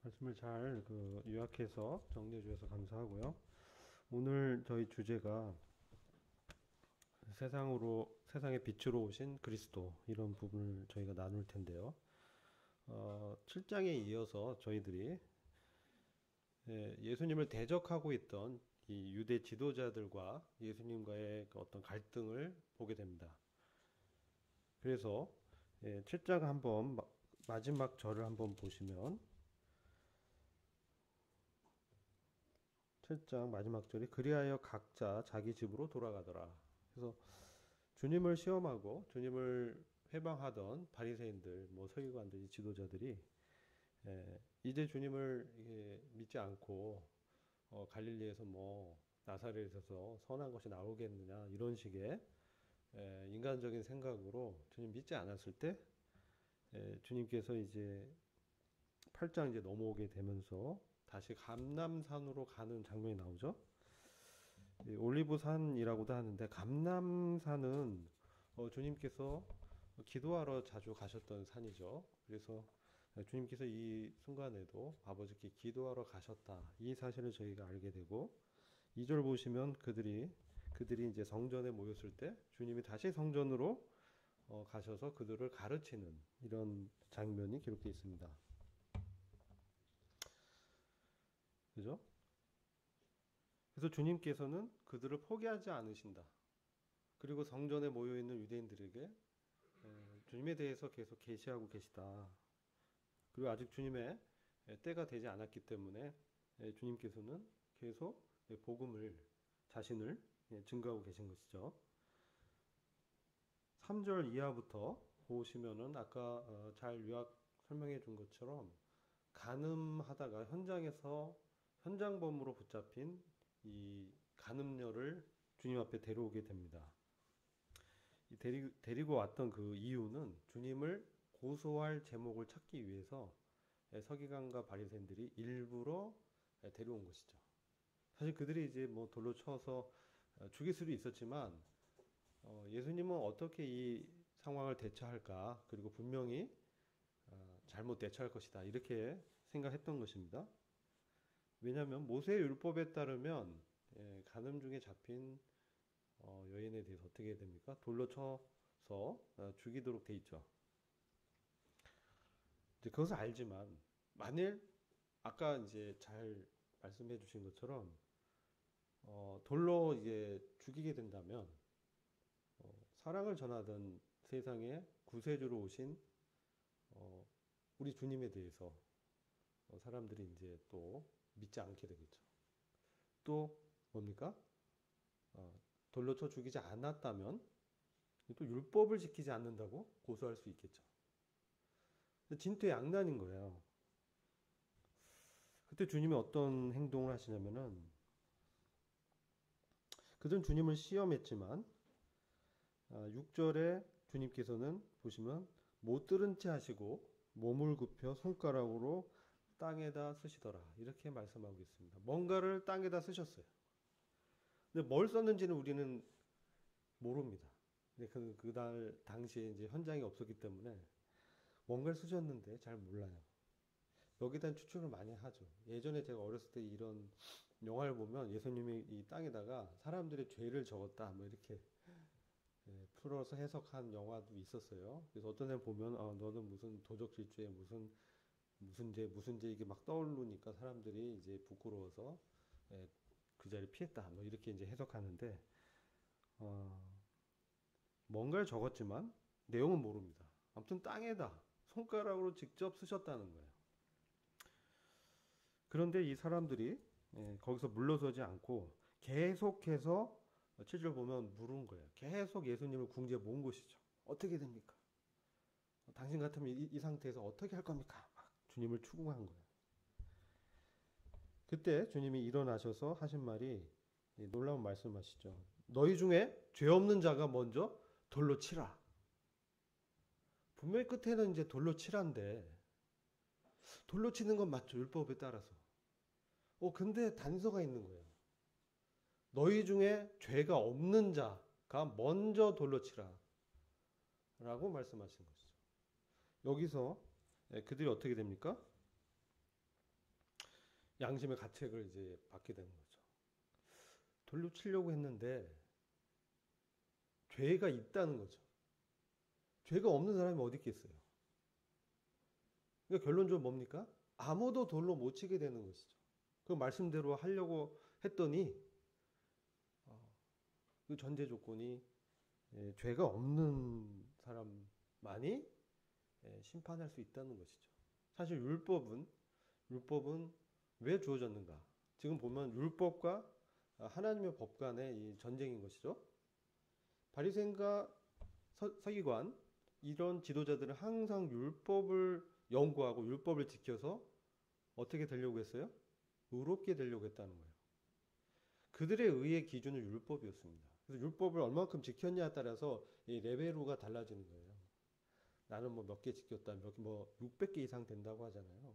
말씀을 잘 요약해서 정리해 주셔서 감사하고요. 오늘 저희 주제가 세상의 빛으로 오신 그리스도 이런 부분을 저희가 나눌 텐데요. 7장에 이어서 저희들이 예수님을 대적하고 있던 이 유대 지도자들과 예수님과의 그 어떤 갈등을 보게 됩니다. 그래서 7장 한번 마지막 절을 한번 보시면 7장 마지막 절이 그리하여 각자 자기 집으로 돌아가더라. 그래서 주님을 시험하고 주님을 회방하던 바리새인들, 뭐 서기관들, 지도자들이 이제 주님을 믿지 않고 갈릴리에서 뭐 나사렛에서 선한 것이 나오겠느냐 이런 식의 인간적인 생각으로 주님 믿지 않았을 때 주님께서 이제 8장 이제 넘어오게 되면서 다시 감람산으로 가는 장면이 나오죠. 올리브산이라고도 하는데 감람산은 주님께서 기도하러 자주 가셨던 산이죠. 그래서 주님께서 이 순간에도 아버지께 기도하러 가셨다. 이 사실을 저희가 알게 되고 2절 보시면 그들이 이제 성전에 모였을 때 주님이 다시 성전으로 가셔서 그들을 가르치는 이런 장면이 기록되어 있습니다. 그죠? 그래서 주님께서는 그들을 포기하지 않으신다. 그리고 성전에 모여 있는 유대인들에게 주님에 대해서 계속 계시하고 계시다. 그리고 아직 주님의 때가 되지 않았기 때문에 주님께서는 계속 복음을 자신을 증거하고 계신 것이죠. 3절 이하부터 보시면은 아까 잘 요약 설명해 준 것처럼 간음하다가 현장범으로 붙잡힌 이 간음녀를 주님 앞에 데려오게 됩니다. 데리고 왔던 그 이유는 주님을 고소할 제목을 찾기 위해서 서기관과 바리새인들이 일부러 데려온 것이죠. 사실 그들이 이제 뭐 돌로 쳐서 죽일 수도 있었지만 예수님은 어떻게 이 상황을 대처할까? 그리고 분명히 잘못 대처할 것이다. 이렇게 생각했던 것입니다. 왜냐하면 모세의 율법에 따르면 간음 중에 잡힌 여인에 대해서 어떻게 됩니까? 돌로 쳐서 죽이도록 돼 있죠. 이제 그것을 알지만 만일 아까 이제 잘 말씀해 주신 것처럼 돌로 이제 죽이게 된다면 사랑을 전하던 세상에 구세주로 오신 우리 주님에 대해서 사람들이 이제 또 믿지 않게 되겠죠. 또 뭡니까? 돌로 쳐 죽이지 않았다면 또 율법을 지키지 않는다고 고소할 수 있겠죠. 진퇴양난인 거예요. 그때 주님이 어떤 행동을 하시냐면은 그들은 주님을 시험했지만 6절에 주님께서는 보시면 못 들은 채 하시고 몸을 굽혀 손가락으로 땅에다 쓰시더라. 이렇게 말씀하고 있습니다. 뭔가를 땅에다 쓰셨어요. 근데 뭘 썼는지는 우리는 모릅니다. 그날 당시에 이제 현장이 없었기 때문에 뭔가를 쓰셨는데 잘 몰라요. 여기에 대한 추측을 많이 하죠. 예전에 제가 어렸을 때 이런 영화를 보면 예수님이 이 땅에다가 사람들의 죄를 적었다. 뭐 이렇게 풀어서 해석한 영화도 있었어요. 그래서 어떤 애 보면 너는 무슨 도적질죄 무슨 죄 이게 막 떠오르니까 사람들이 이제 부끄러워서 그 자리를 피했다. 뭐 이렇게 이제 해석하는데 어, 뭔가를 적었지만 내용은 모릅니다. 아무튼 땅에다 손가락으로 직접 쓰셨다는 거예요. 그런데 이 사람들이 거기서 물러서지 않고 계속해서 7절 보면 물은 거예요. 계속 예수님을 궁지에 모은 것이죠. 어떻게 됩니까? 당신 같으면 이 상태에서 어떻게 할 겁니까? 막 주님을 추궁한 거예요. 그때 주님이 일어나셔서 하신 말이 놀라운 말씀하시죠. 너희 중에 죄 없는 자가 먼저 돌로 치라. 분명히 끝에는 이제 돌로 치란데 돌로 치는 건 맞죠. 율법에 따라서. 근데 단서가 있는 거예요. 너희 중에 죄가 없는 자가 먼저 돌로 치라. 라고 말씀하신 것이죠. 여기서 그들이 어떻게 됩니까? 양심의 가책을 이제 받게 되는 거죠. 돌로 치려고 했는데 죄가 있다는 거죠. 죄가 없는 사람이 어디 있겠어요. 그러니까 결론적으로 뭡니까? 아무도 돌로 못 치게 되는 것이죠. 그 말씀대로 하려고 했더니 그 전제 조건이 죄가 없는 사람만이 심판할 수 있다는 것이죠. 사실 율법은 왜 주어졌는가? 지금 보면 율법과 하나님의 법 간의 이 전쟁인 것이죠. 바리새인과 서기관 이런 지도자들은 항상 율법을 연구하고 율법을 지켜서 어떻게 되려고 했어요? 의롭게 되려고 했다는 거예요. 그들의 의의 기준은 율법이었습니다. 그래서 율법을 얼마큼 지켰냐에 따라서 이 레벨로가 달라지는 거예요. 나는 뭐 몇 개 지켰다, 뭐 600개 이상 된다고 하잖아요.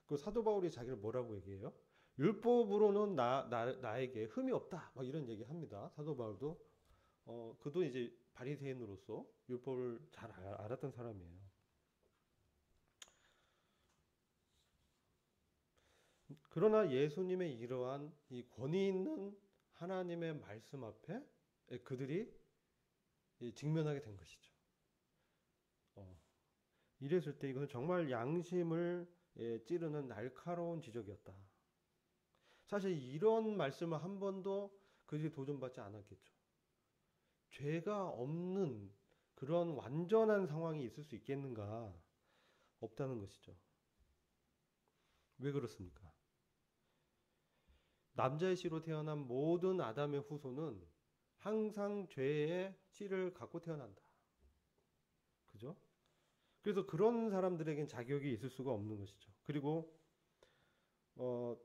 그 사도 바울이 자기를 뭐라고 얘기해요? 율법으로는 나에게 흠이 없다. 막 이런 얘기 합니다. 사도 바울도. 그도 이제 바리새인으로서 율법을 잘 알았던 사람이에요. 그러나 예수님의 이러한 이 권위 있는 하나님의 말씀 앞에 그들이 직면하게 된 것이죠. 이랬을 때 이것은 정말 양심을 찌르는 날카로운 지적이었다. 사실 이런 말씀을 한 번도 그들이 도전받지 않았겠죠. 죄가 없는 그런 완전한 상황이 있을 수 있겠는가? 없다는 것이죠. 왜 그렇습니까? 남자의 씨로 태어난 모든 아담의 후손은 항상 죄의 씨를 갖고 태어난다. 그죠? 그래서 그런 사람들에겐 자격이 있을 수가 없는 것이죠. 그리고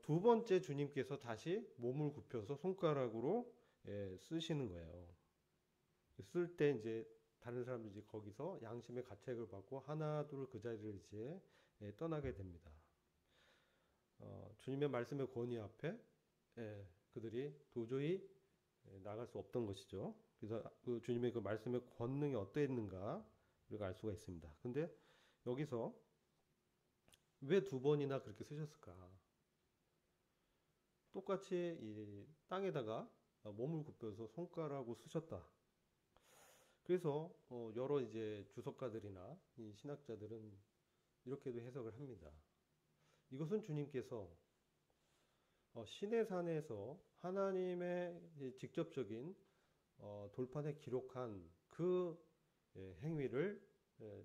두 번째 주님께서 다시 몸을 굽혀서 손가락으로 쓰시는 거예요. 쓸 때 이제 다른 사람들이 거기서 양심의 가책을 받고 하나 둘 그 자리를 이제 떠나게 됩니다. 주님의 말씀의 권위 앞에 그들이 도저히 나갈 수 없던 것이죠. 그래서 그 주님의 그 말씀의 권능이 어떠했는가 우리가 알 수가 있습니다. 근데 여기서 왜 두 번이나 그렇게 쓰셨을까? 똑같이 이 땅에다가 몸을 굽혀서 손가락으로 쓰셨다. 그래서 여러 이제 주석가들이나 이 신학자들은 이렇게도 해석을 합니다. 이것은 주님께서 시내산에서 하나님의 직접적인 돌판에 기록한 그 행위를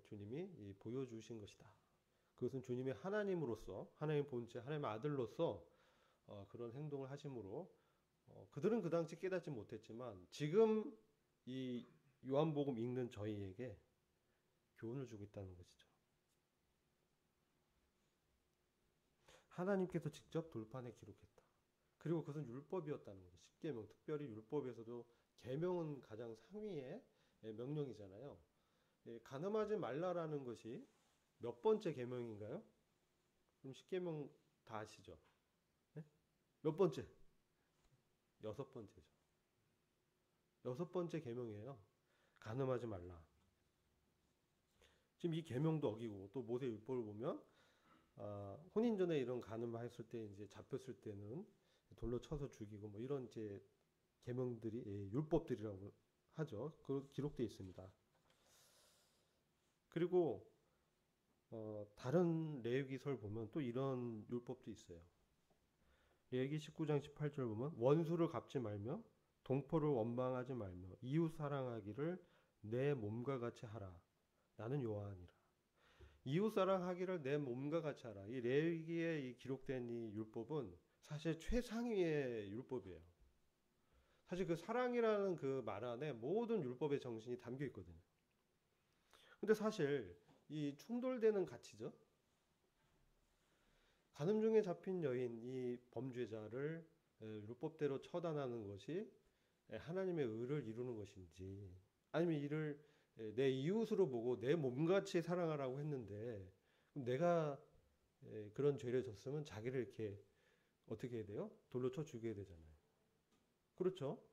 주님이 보여주신 것이다. 그것은 주님의 하나님으로서 하나님 본체 하나님의 아들로서 그런 행동을 하심으로 그들은 그 당시 깨닫지 못했지만 지금 이 요한복음 읽는 저희에게 교훈을 주고 있다는 것이죠. 하나님께서 직접 돌판에 기록했다. 그리고 그것은 율법이었다는 거죠. 십계명, 특별히 율법에서도 계명은 가장 상위의 명령이잖아요. 간음하지 말라라는 것이 몇 번째 계명인가요? 그럼 십계명 다 아시죠? 네? 몇 번째? 6번째죠. 6번째 계명이에요. 간음하지 말라. 지금 이 계명도 어기고 또 모세 율법을 보면 혼인 전에 이런 간음했을 때 이제 잡혔을 때는 돌로 쳐서 죽이고 뭐 이런 이제 계명들이 율법들이라고 하죠. 그 기록되어 있습니다. 그리고 다른 레위기서를 보면 또 이런 율법도 있어요. 레위기 19장 18절 보면 원수를 갚지 말며 동포를 원망하지 말며 이웃 사랑하기를 내 몸과 같이 하라. 나는 여호와니라. 이웃 사랑하기를 내 몸과 같이 하라. 이 레위기에 이 기록된 이 율법은 사실 최상위의 율법이에요. 사실 그 사랑이라는 그 말 안에 모든 율법의 정신이 담겨 있거든요. 근데 사실 이 충돌되는 가치죠. 간음 중에 잡힌 여인 이 범죄자를 율법대로 처단하는 것이 하나님의 의를 이루는 것인지 아니면 이를 내 이웃으로 보고 내 몸같이 사랑하라고 했는데 내가 그런 죄를 졌으면 자기를 이렇게 어떻게 해야 돼요? 돌로 쳐 죽여야 되잖아요. 그렇죠?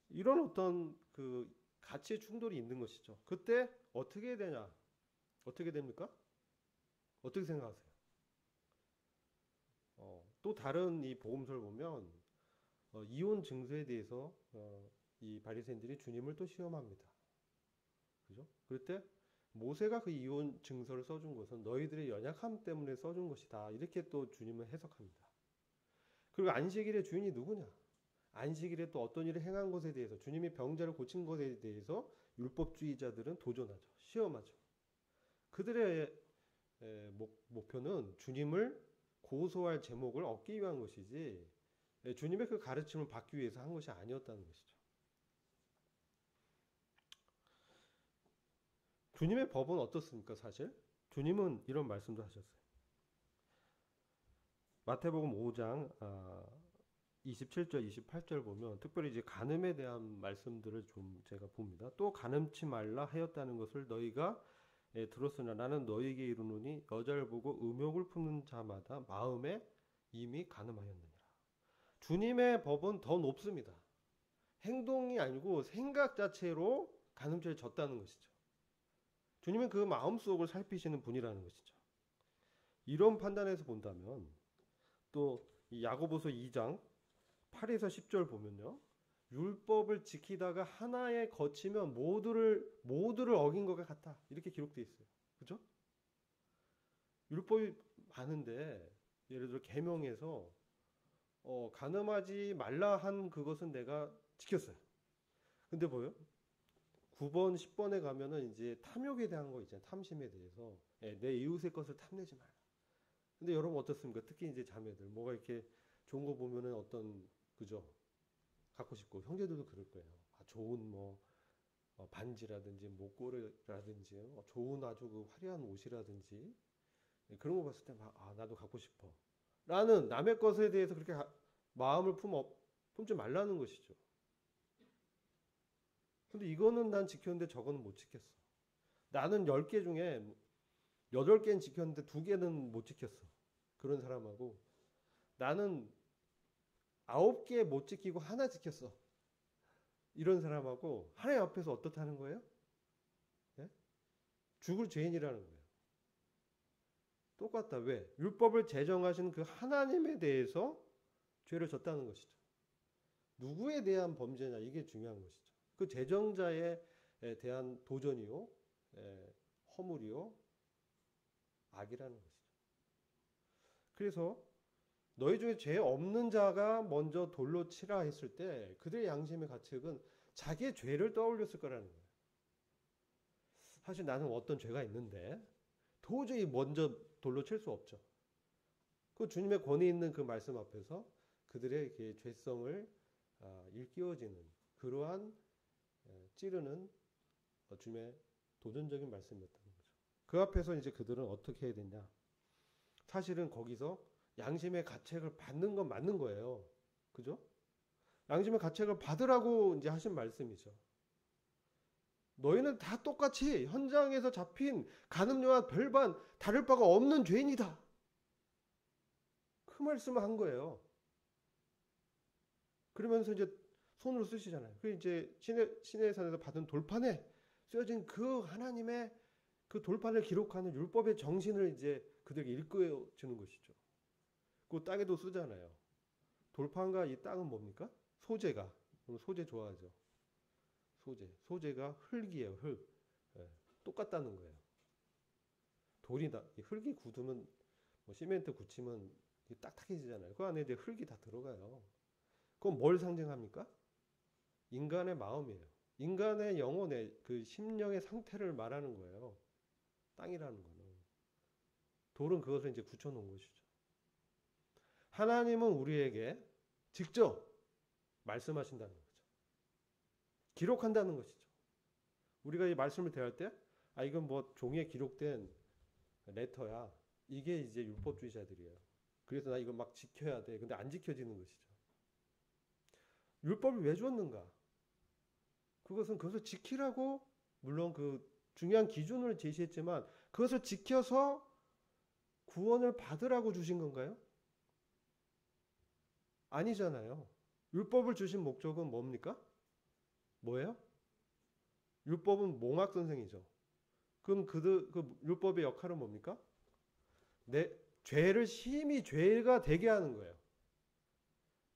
이런 어떤 그 가치의 충돌이 있는 것이죠. 그때 어떻게 해야 되냐? 어떻게 됩니까? 어떻게 생각하세요? 또 다른 이 복음서를 보면 이혼 증서에 대해서 이 바리새인들이 주님을 또 시험합니다. 그죠? 그럴 때 모세가 그 이혼 증서를 써준 것은 너희들의 연약함 때문에 써준 것이다. 이렇게 또 주님은 해석합니다. 그리고 안식일의 주인이 누구냐? 안식일에 또 어떤 일을 행한 것에 대해서 주님이 병자를 고친 것에 대해서 율법주의자들은 도전하죠. 시험하죠. 그들의 목표는 주님을 고소할 제목을 얻기 위한 것이지 주님의 그 가르침을 받기 위해서 한 것이 아니었다는 것이죠. 주님의 법은 어떻습니까? 사실 주님은 이런 말씀도 하셨어요. 마태복음 5장 27절, 28절 보면 특별히 이제 간음에 대한 말씀들을 좀 제가 봅니다. 또 간음치 말라 하였다는 것을 너희가 들었으나 나는 너희에게 이르노니 여자를 보고 음욕을 품는 자마다 마음에 이미 간음하였느니라. 주님의 법은 더 높습니다. 행동이 아니고 생각 자체로 간음죄를 졌다는 것이죠. 주님은 그 마음속을 살피시는 분이라는 것이죠. 이런 판단에서 본다면 또 야고보서 2장 8에서 10절 보면요. 율법을 지키다가 하나에 거치면 모두를 어긴 것과 같다. 이렇게 기록되어 있어요. 그죠? 율법이 많은데 예를 들어 계명에서 간음하지 말라 한 그것은 내가 지켰어요. 근데 뭐예요? 9번, 10번에 가면은 이제 탐욕에 대한 거 있잖아요. 탐심에 대해서. 내 이웃의 것을 탐내지 말라. 근데 여러분 어떻습니까? 특히 이제 자매들 뭐가 이렇게 좋은 거 보면은 어떤 그죠? 갖고 싶고 형제들도 그럴 거예요. 좋은 뭐 반지라든지 목걸이라든지 좋은 아주 그 화려한 옷이라든지 그런 거 봤을 때 막 나도 갖고 싶어. 라는 남의 것에 대해서 그렇게 마음을 품지 말라는 것이죠. 근데 이거는 난 지켰는데 저거는 못 지켰어. 나는 10개 중에 8개는 지켰는데 2개는 못 지켰어. 그런 사람하고 나는 9개 못 지키고 하나 지켰어. 이런 사람하고 하나님 앞에서 어떻다는 거예요? 네? 죽을 죄인이라는 거예요. 똑같다. 왜? 율법을 제정하신 그 하나님에 대해서 죄를 졌다는 것이죠. 누구에 대한 범죄냐 이게 중요한 것이죠. 그 제정자에 대한 도전이요, 허물이요, 악이라는 것이죠. 그래서 너희 중에 죄 없는 자가 먼저 돌로 치라 했을 때 그들의 양심의 가책은 자기의 죄를 떠올렸을 거라는 거예요. 사실 나는 어떤 죄가 있는데 도저히 먼저 돌로 칠 수 없죠. 그 주님의 권위 있는 그 말씀 앞에서 그들의 죄성을 일깨워지는 그러한 찌르는 주님의 도전적인 말씀이었다는 거죠. 그 앞에서 이제 그들은 어떻게 해야 되냐? 사실은 거기서 양심의 가책을 받는 건 맞는 거예요. 그죠? 양심의 가책을 받으라고 이제 하신 말씀이죠. 너희는 다 똑같이 현장에서 잡힌 간음녀와 별반 다를 바가 없는 죄인이다. 그 말씀을 한 거예요. 그러면서 이제 손으로 쓰시잖아요. 그 이제 시내의 산에서 받은 돌판에 쓰여진 그 하나님의 그 돌판을 기록하는 율법의 정신을 이제 그들에게 일깨워 주는 것이죠. 그 땅에도 쓰잖아요. 돌판과 이 땅은 뭡니까? 소재가. 소재 좋아하죠. 소재가 흙이에요. 흙. 똑같다는 거예요. 흙이 굳으면 뭐 시멘트 굳히면 딱딱해지잖아요. 그 안에 이제 흙이 다 들어가요. 그건 뭘 상징합니까? 인간의 마음이에요. 인간의 영혼의 그 심령의 상태를 말하는 거예요. 땅이라는 거는. 돌은 그것을 이제 굳혀놓은 것이죠. 하나님은 우리에게 직접 말씀하신다는 거죠. 기록한다는 것이죠. 우리가 이 말씀을 대할 때, 이건 뭐 종이에 기록된 레터야. 이게 이제 율법주의자들이에요. 그래서 나 이거 막 지켜야 돼. 근데 안 지켜지는 것이죠. 율법을 왜 줬는가? 그것을 지키라고 물론 그 중요한 기준을 제시했지만 그것을 지켜서 구원을 받으라고 주신 건가요? 아니잖아요. 율법을 주신 목적은 뭡니까? 뭐예요? 율법은 몽학 선생이죠. 그럼 그 율법의 역할은 뭡니까? 죄를 심히 죄가 되게 하는 거예요.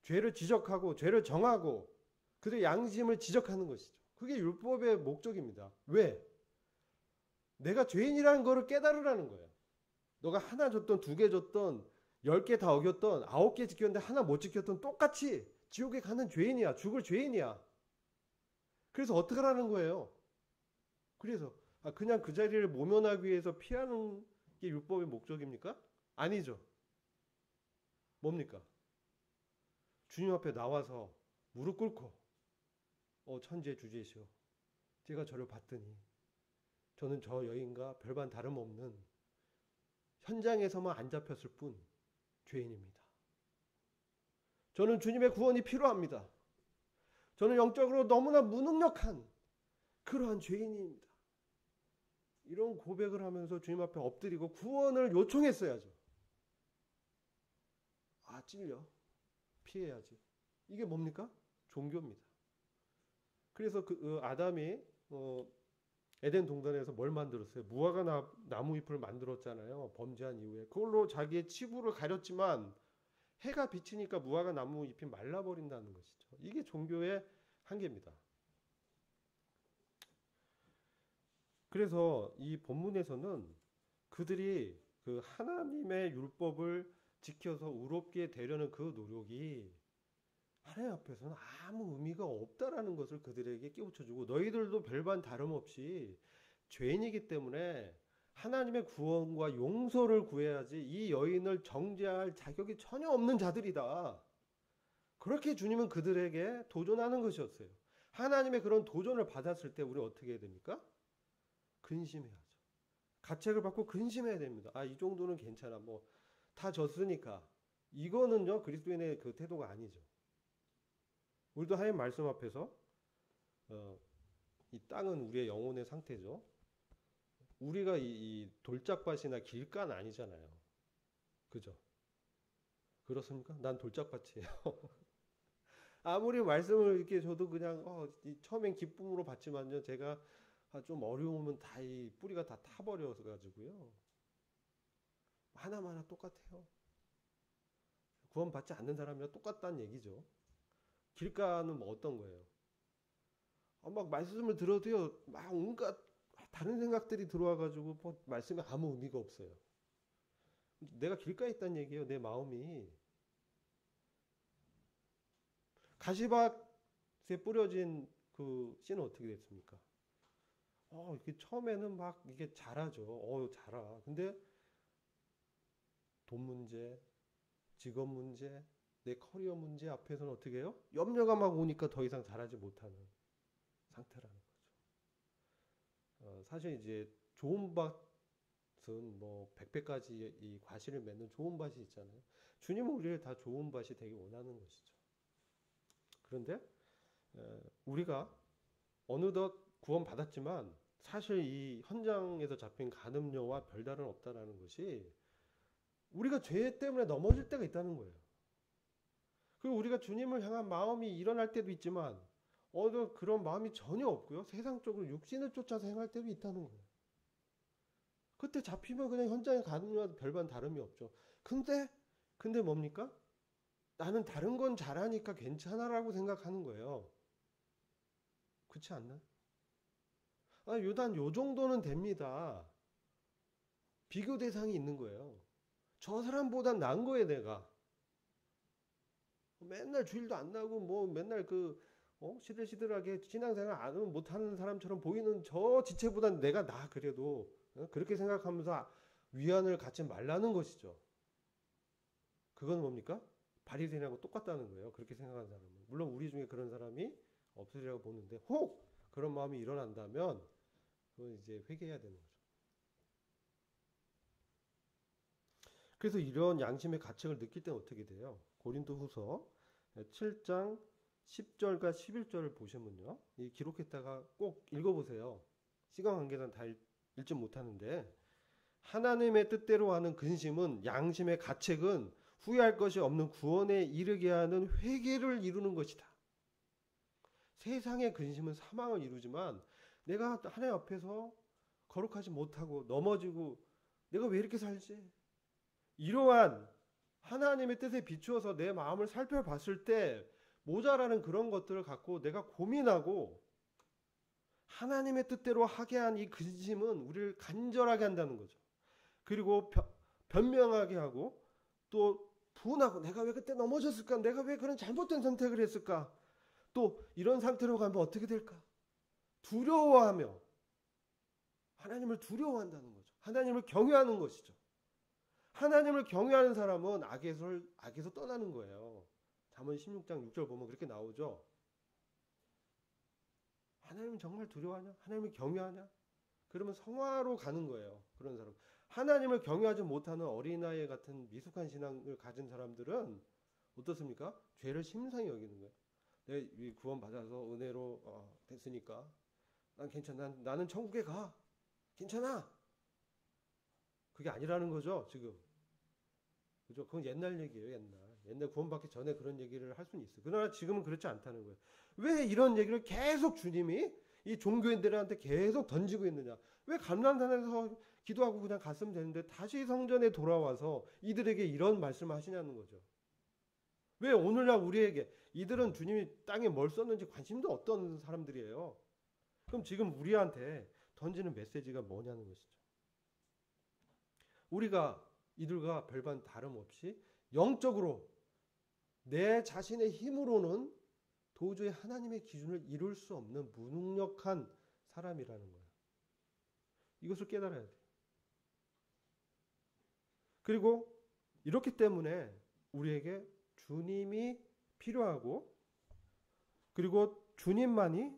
죄를 지적하고 죄를 정하고 그들의 양심을 지적하는 것이죠. 그게 율법의 목적입니다. 왜? 내가 죄인이라는 것을 깨달으라는 거예요. 너가 하나 줬던, 2개 줬던, 10개 다 어겼던, 9개 지켰는데 하나 못 지켰던 똑같이 지옥에 가는 죄인이야. 죽을 죄인이야. 그래서 어떻게 하라는 거예요? 그래서 그냥 그 자리를 모면하기 위해서 피하는 게 율법의 목적입니까? 아니죠. 뭡니까? 주님 앞에 나와서 무릎 꿇고 천지의 주제시여 제가 저를 봤더니 저는 저 여인과 별반 다름없는 현장에서만 안 잡혔을 뿐 죄인입니다. 저는 주님의 구원이 필요합니다. 저는 영적으로 너무나 무능력한 그러한 죄인입니다. 이런 고백을 하면서 주님 앞에 엎드리고 구원을 요청했어야죠. 찔려. 피해야지. 이게 뭡니까? 종교입니다. 그래서 아담이 에덴 동산에서 뭘 만들었어요? 무화과 나무 잎을 만들었잖아요. 범죄한 이후에. 그걸로 자기의 치부를 가렸지만 해가 비치니까 무화과 나무 잎이 말라버린다는 것이죠. 이게 종교의 한계입니다. 그래서 이 본문에서는 그들이 그 하나님의 율법을 지켜서 의롭게 되려는 그 노력이 하나님 앞에서는 아무 의미가 없다라는 것을 그들에게 깨우쳐주고 너희들도 별반 다름없이 죄인이기 때문에 하나님의 구원과 용서를 구해야지 이 여인을 정죄할 자격이 전혀 없는 자들이다. 그렇게 주님은 그들에게 도전하는 것이었어요. 하나님의 그런 도전을 받았을 때 우리 어떻게 해야 됩니까? 근심해야죠. 가책을 받고 근심해야 됩니다. 이 정도는 괜찮아. 다 졌으니까. 이거는요, 그리스도인의 그 태도가 아니죠. 우리도 하나님 말씀 앞에서 이 땅은 우리의 영혼의 상태죠. 우리가 이 돌짝밭이나 길가는 아니잖아요. 그죠? 그렇습니까? 난 돌짝밭이에요. 아무리 말씀을 이렇게 줘도 그냥 처음엔 기쁨으로 받지만요. 제가 좀 어려우면 다 이 뿌리가 다 타버려서 가지고요. 하나마나 똑같아요. 구원받지 않는 사람이랑 똑같다는 얘기죠. 길가는 어떤 거예요? 막 말씀을 들어도요, 막 온갖 다른 생각들이 들어와가지고 말씀에 아무 의미가 없어요. 내가 길가에 있다는 얘기예요. 내 마음이. 가시밭에 뿌려진 그 씨는 어떻게 됐습니까? 이게 처음에는 막 이게 자라죠. 자라. 근데 돈 문제, 직업 문제, 내 커리어 문제 앞에서는 어떻게 해요? 염려가 막 오니까 더 이상 자라지 못하는 상태라는 거죠. 사실 이제 좋은 밭은 100배까지 이 과실을 맺는 좋은 밭이 있잖아요. 주님은 우리를 다 좋은 밭이 되게 원하는 것이죠. 그런데 우리가 어느덧 구원받았지만 사실 이 현장에서 잡힌 간음녀와 별다른 없다라는 것이 우리가 죄 때문에 넘어질 때가 있다는 거예요. 그리고 우리가 주님을 향한 마음이 일어날 때도 있지만 그런 마음이 전혀 없고요. 세상적으로 육신을 쫓아서 행할 때도 있다는 거예요. 그때 잡히면 그냥 현장에 간음녀와 별반 다름이 없죠. 근데 뭡니까? 나는 다른 건 잘하니까 괜찮아라고 생각하는 거예요. 그렇지 않나요? 요 정도는 됩니다. 비교 대상이 있는 거예요. 저 사람보단 나은 거예요, 내가. 맨날 주일도 안 나고 맨날 시들시들하게 신앙생활 안 하면 못하는 사람처럼 보이는 저 지체보단 내가 그래도 그렇게 생각하면서 위안을 갖지 말라는 것이죠. 그건 뭡니까? 바리새인하고 똑같다는 거예요. 그렇게 생각하는 사람은. 물론 우리 중에 그런 사람이 없으리라고 보는데 혹 그런 마음이 일어난다면 그건 이제 회개해야 되는 거죠. 그래서 이런 양심의 가책을 느낄 때는 어떻게 돼요? 고린도후서 7장 10절과 11절을 보시면요. 이 기록했다가 꼭 읽어보세요. 시간 관계상 다 읽지 못하는데 하나님의 뜻대로 하는 근심은 양심의 가책은 후회할 것이 없는 구원에 이르게 하는 회개를 이루는 것이다. 세상의 근심은 사망을 이루지만 내가 하나님 앞에서 거룩하지 못하고 넘어지고 내가 왜 이렇게 살지? 이러한 하나님의 뜻에 비추어서 내 마음을 살펴봤을 때 모자라는 그런 것들을 갖고 내가 고민하고 하나님의 뜻대로 하게 한 이 근심은 우리를 간절하게 한다는 거죠. 그리고 변명하게 하고 또 분하고 내가 왜 그때 넘어졌을까? 내가 왜 그런 잘못된 선택을 했을까? 또 이런 상태로 가면 어떻게 될까? 두려워하며 하나님을 두려워한다는 거죠. 하나님을 경외하는 것이죠. 하나님을 경외하는 사람은 악에서 떠나는 거예요. 잠언 16장 6절 보면 그렇게 나오죠. 하나님은 정말 두려워하냐? 하나님을 경외하냐? 그러면 성화로 가는 거예요. 그런 사람. 하나님을 경외하지 못하는 어린아이 같은 미숙한 신앙을 가진 사람들은 어떻습니까? 죄를 심상히 여기는 거예요. 내가 구원 받아서 은혜로 됐으니까 난 괜찮아. 나는 천국에 가. 괜찮아. 그게 아니라는 거죠, 지금. 그죠? 그건 옛날 얘기예요, 옛날 구원받기 전에 그런 얘기를 할 수는 있어요. 그러나 지금은 그렇지 않다는 거예요. 왜 이런 얘기를 계속 주님이 이 종교인들한테 계속 던지고 있느냐? 왜 감람산에서 기도하고 그냥 갔으면 되는데 다시 성전에 돌아와서 이들에게 이런 말씀을 하시냐는 거죠. 왜 오늘날 우리에게 이들은 주님이 땅에 뭘 썼는지 관심도 없던 사람들이에요. 그럼 지금 우리한테 던지는 메시지가 뭐냐는 것이죠. 우리가 이들과 별반 다름없이 영적으로 내 자신의 힘으로는 도저히 하나님의 기준을 이룰 수 없는 무능력한 사람이라는 거예요. 이것을 깨달아야 돼요. 그리고 이렇기 때문에 우리에게 주님이 필요하고 그리고 주님만이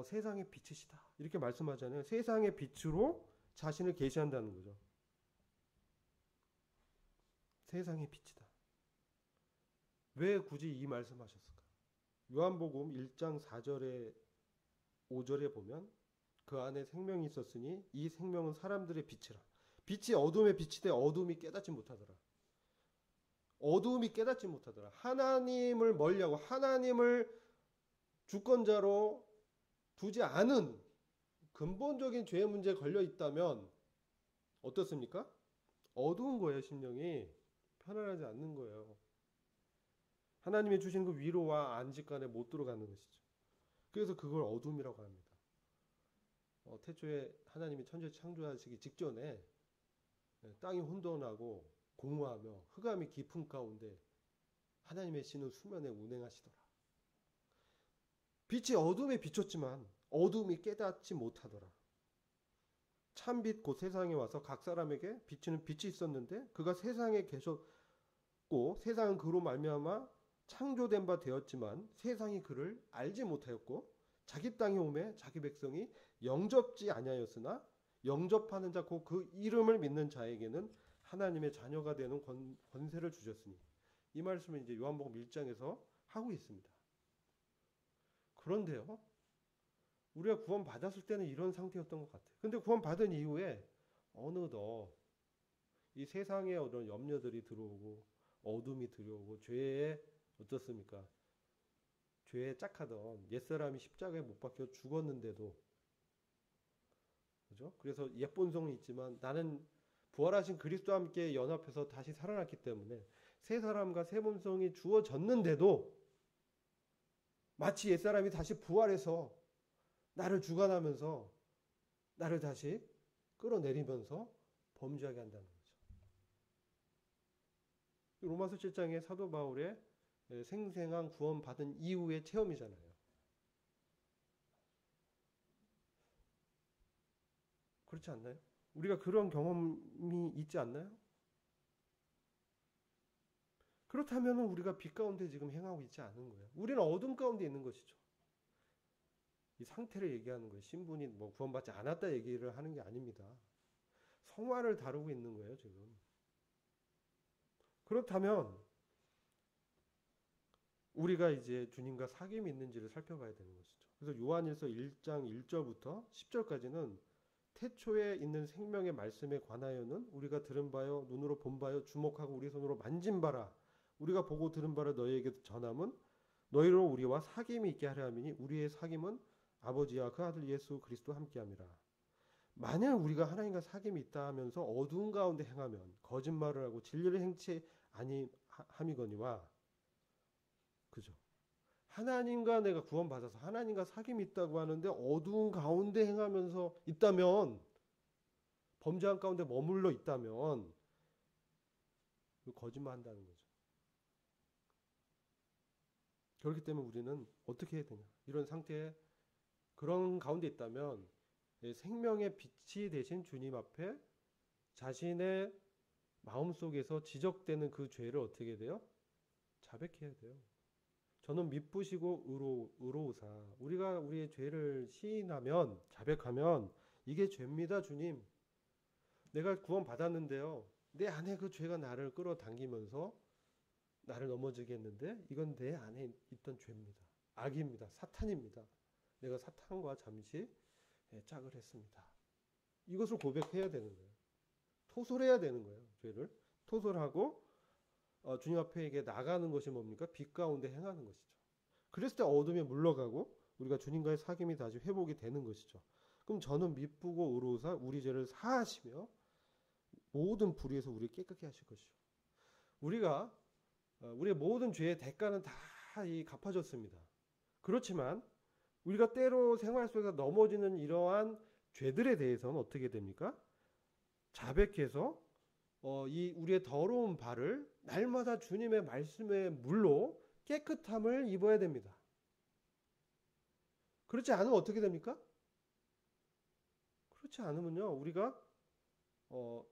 세상의 빛이시다. 이렇게 말씀하잖아요. 세상의 빛으로 자신을 계시한다는 거죠. 세상의 빛이다. 왜 굳이 이 말씀하셨을까? 요한복음 1장 4절에 5절에 보면 그 안에 생명이 있었으니 이 생명은 사람들의 빛이라. 빛이 어둠의 빛이 돼 어둠이 깨닫지 못하더라. 어둠이 깨닫지 못하더라. 하나님을 멀리하고 하나님을 주권자로 두지 않은 근본적인 죄의 문제에 걸려 있다면 어떻습니까? 어두운 거예요, 심령이. 편안하지 않는 거예요. 하나님이 주신 그 위로와 안식간에 못 들어가는 것이죠. 그래서 그걸 어둠이라고 합니다. 태초에 하나님이 천지를 창조하시기 직전에 땅이 혼돈하고 공허하며 흑암이 깊은 가운데 하나님의 신은 수면에 운행하시더라. 빛이 어둠에 비쳤지만 어둠이 깨닫지 못하더라. 참빛 곧 세상에 와서 각 사람에게 비치는 빛이 있었는데 그가 세상에 계셨고 세상은 그로 말미암아 창조된 바 되었지만 세상이 그를 알지 못하였고 자기 땅에 오매 자기 백성이 영접지 아니하였으나 영접하는 자 곧 그 이름을 믿는 자에게는 하나님의 자녀가 되는 권세를 주셨으니 이 말씀을 이제 요한복음 1장에서 하고 있습니다. 그런데요. 우리가 구원 받았을 때는 이런 상태였던 것 같아요. 근데 구원 받은 이후에 어느덧 이 세상에 어떤 염려들이 들어오고 어둠이 들어오고 죄에 어떻습니까? 죄에 짝하던 옛사람이 십자가에 못 박혀 죽었는데도 그죠? 그래서 옛본성이 있지만 나는 부활하신 그리스도와 함께 연합해서 다시 살아났기 때문에 새 사람과 새 본성이 주어졌는데도 마치 옛사람이 다시 부활해서 나를 주관하면서 나를 다시 끌어내리면서 범죄하게 한다는 거죠. 로마서 7장의 사도 바울의 생생한 구원받은 이후의 체험이잖아요. 그렇지 않나요? 우리가 그런 경험이 있지 않나요? 그렇다면 우리가 빛 가운데 지금 행하고 있지 않은 거예요. 우리는 어둠 가운데 있는 것이죠. 이 상태를 얘기하는 거예요. 신분이 뭐 구원받지 않았다 얘기를 하는 게 아닙니다. 성화를 다루고 있는 거예요, 지금. 그렇다면 우리가 이제 주님과 사귐이 있는지를 살펴봐야 되는 것이죠. 그래서 요한일서 1장 1절부터 10절까지는 태초에 있는 생명의 말씀에 관하여는 우리가 들은 바요 눈으로 본 바요 주목하고 우리 손으로 만진 바라 우리가 보고 들은 바를 너희에게 전함은 너희로 우리와 사귐이 있게 하려 함이니 우리의 사귐은 아버지와 그 아들 예수 그리스도 함께함이라. 만약 우리가 하나님과 사귐이 있다 하면서 어두운 가운데 행하면 거짓말을 하고 진리를 행치 아니함이거니와, 그죠? 하나님과 내가 구원받아서 하나님과 사귐이 있다고 하는데 어두운 가운데 행하면서 있다면, 범죄한 가운데 머물러 있다면 거짓말한다는 거죠. 그렇기 때문에 우리는 어떻게 해야 되냐? 이런 상태에 그런 가운데 있다면 생명의 빛이 되신 주님 앞에 자신의 마음속에서 지적되는 그 죄를 어떻게 돼요? 자백해야 돼요. 저는 미쁘시고 의로우사. 우리가 우리의 죄를 시인하면, 자백하면 이게 죄입니다, 주님. 내가 구원 받았는데요. 내 안에 그 죄가 나를 끌어당기면서 나를 넘어지게 했는데 이건 내 안에 있던 죄입니다. 악입니다. 사탄입니다. 내가 사탄과 잠시 짝을 했습니다. 이것을 고백해야 되는 거예요. 토설해야 되는 거예요. 죄를 토설하고 주님 앞에 이게 나가는 것이 뭡니까? 빛 가운데 행하는 것이죠. 그랬을 때 어둠에 물러가고 우리가 주님과의 사귐이 다시 회복이 되는 것이죠. 그럼 저는 미쁘고 의로우사 우리 죄를 사하시며 모든 불의에서 우리를 깨끗게 하실 것이죠. 우리가 우리의 모든 죄의 대가는 다 갚아졌습니다. 그렇지만 우리가 때로 생활 속에서 넘어지는 이러한 죄들에 대해서는 어떻게 됩니까? 자백해서 이 우리의 더러운 발을 날마다 주님의 말씀의 물로 깨끗함을 입어야 됩니다. 그렇지 않으면 어떻게 됩니까? 그렇지 않으면요, 우리가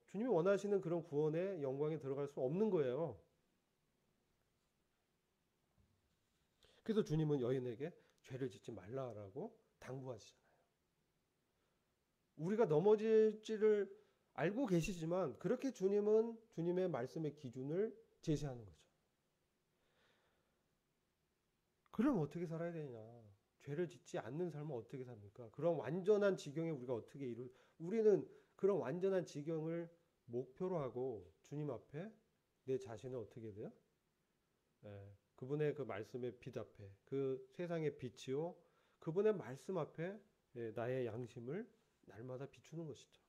주님이 원하시는 그런 구원의 영광에 들어갈 수 없는 거예요. 그래서 주님은 여인에게 죄를 짓지 말라라고 당부하시잖아요. 우리가 넘어질지를 알고 계시지만 그렇게 주님은 주님의 말씀의 기준을 제시하는 거죠. 그럼 어떻게 살아야 되냐? 죄를 짓지 않는 삶은 어떻게 삽니까? 그런 완전한 지경에 우리가 어떻게 우리는 그런 완전한 지경을 목표로 하고 주님 앞에 내 자신을 어떻게 돼요? 그분의 그 말씀의 빛 앞에, 그 세상의 빛이요, 그분의 말씀 앞에 나의 양심을 날마다 비추는 것이죠.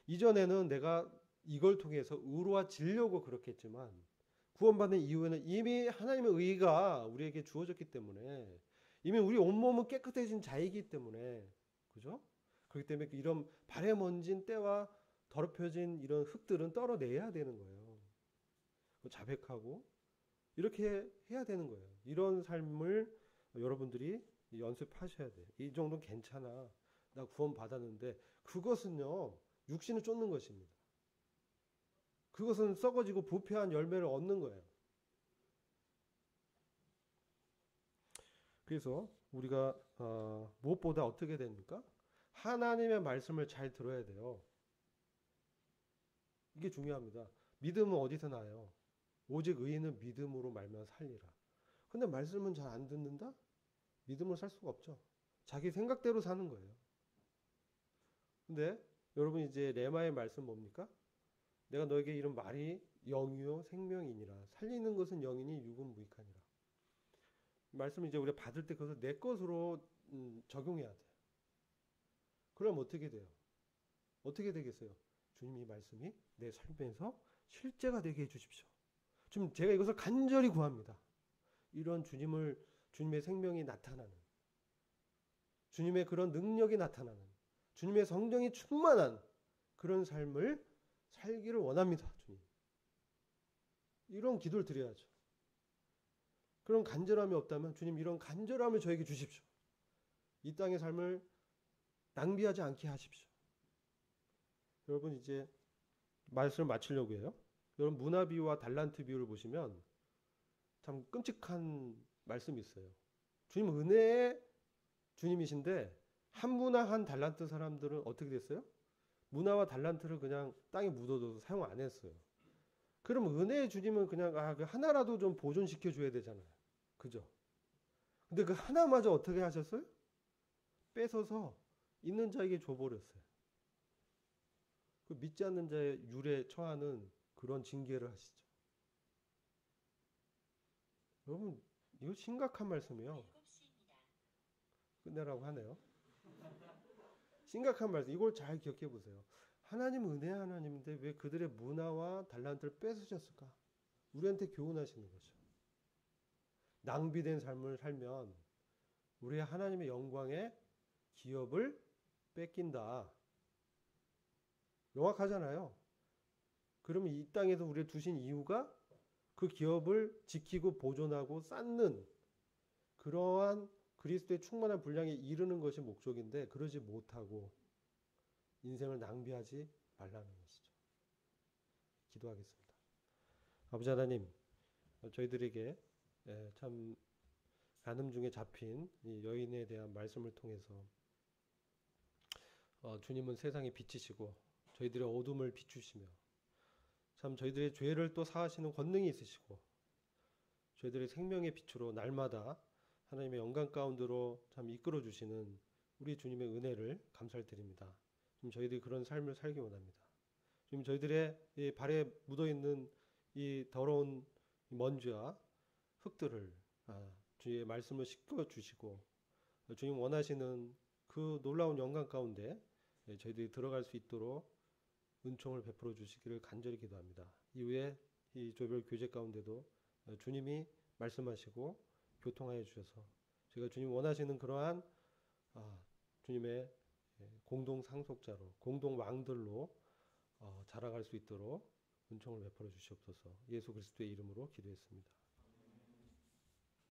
이전에는 내가 이걸 통해서 의로워지려고 그렇게 했지만 구원받는 이후에는 이미 하나님의 의가 우리에게 주어졌기 때문에, 이미 우리 온몸은 깨끗해진 자이기 때문에, 그죠? 그렇기 때문에 이런 발에 먼진 때와 더럽혀진 이런 흙들은 떨어내야 되는 거예요. 자백하고 이렇게 해야 되는 거예요. 이런 삶을 여러분들이 연습하셔야 돼요. 이 정도는 괜찮아. 나 구원 받았는데, 그것은요, 육신을 쫓는 것입니다. 그것은 썩어지고 부패한 열매를 얻는 거예요. 그래서 우리가 무엇보다 어떻게 됩니까? 하나님의 말씀을 잘 들어야 돼요. 이게 중요합니다. 믿음은 어디서 나요? 오직 의인은 믿음으로 말미암아 살리라. 근데 말씀은 잘 안 듣는다? 믿음으로 살 수가 없죠. 자기 생각대로 사는 거예요. 근데 여러분 이제 레마의 말씀 뭡니까? 내가 너에게 이런 말이 영이요 생명이니라. 살리는 것은 영이니 육은 무익하니라. 말씀을 이제 우리가 받을 때 그것을 내 것으로 적용해야 돼요. 그럼 어떻게 돼요? 어떻게 되겠어요? 주님 이 말씀이 내 삶에서 실제가 되게 해주십시오. 지금 제가 이것을 간절히 구합니다. 이런 주님의 생명이 나타나는, 주님의 그런 능력이 나타나는, 주님의 성령이 충만한 그런 삶을 살기를 원합니다. 주님. 이런 기도를 드려야죠. 그런 간절함이 없다면 주님 이런 간절함을 저에게 주십시오. 이 땅의 삶을 낭비하지 않게 하십시오. 여러분 이제 말씀을 마치려고 해요. 여러분 문화 비유와 달란트 비유를 보시면 참 끔찍한 말씀이 있어요. 주님 은혜의 주님이신데 한 문화 한 달란트 사람들은 어떻게 됐어요? 문화와 달란트를 그냥 땅에 묻어둬서 사용 안 했어요. 그럼 은혜의 주님은 그냥 그 하나라도 좀 보존시켜 줘야 되잖아요. 그죠? 근데 그 하나마저 어떻게 하셨어요? 뺏어서 있는 자에게 줘버렸어요. 그 믿지 않는 자의 율에 처하는 그런 징계를 하시죠. 여러분 이거 심각한 말씀이에요. 끝내라고 하네요. 심각한 말씀. 이걸 잘 기억해 보세요. 하나님 은혜 하나님인데 왜 그들의 문화와 달란트를 뺏으셨을까? 우리한테 교훈하시는 거죠. 낭비된 삶을 살면 우리 하나님의 영광의 기업을 뺏긴다. 명확하잖아요. 그러면 이 땅에서 우리를 두신 이유가 그 기업을 지키고 보존하고 쌓는 그러한 그리스도의 충만한 분량에 이르는 것이 목적인데 그러지 못하고 인생을 낭비하지 말라는 것이죠. 기도하겠습니다. 아버지 하나님, 저희들에게 참 간음 중에 잡힌 이 여인에 대한 말씀을 통해서 주님은 세상의 빛이시고 저희들의 어둠을 비추시며 참 저희들의 죄를 또 사하시는 권능이 있으시고 저희들의 생명의 빛으로 날마다 하나님의 영광 가운데로 참 이끌어 주시는 우리 주님의 은혜를 감사드립니다. 좀 저희들이 그런 삶을 살기 원합니다. 지금 저희들의 이 발에 묻어 있는 이 더러운 먼지와 흙들을 주의 말씀을 씻겨 주시고 주님 원하시는 그 놀라운 영광 가운데 저희들이 들어갈 수 있도록 은총을 베풀어 주시기를 간절히 기도합니다. 이후에 이 조별 교제 가운데도 주님이 말씀하시고 교통하여 주셔서 저희가 주님 원하시는 그러한 주님의 공동 상속자로 공동 왕들로 자라갈 수 있도록 은총을 베풀어 주시옵소서. 예수 그리스도의 이름으로 기도했습니다.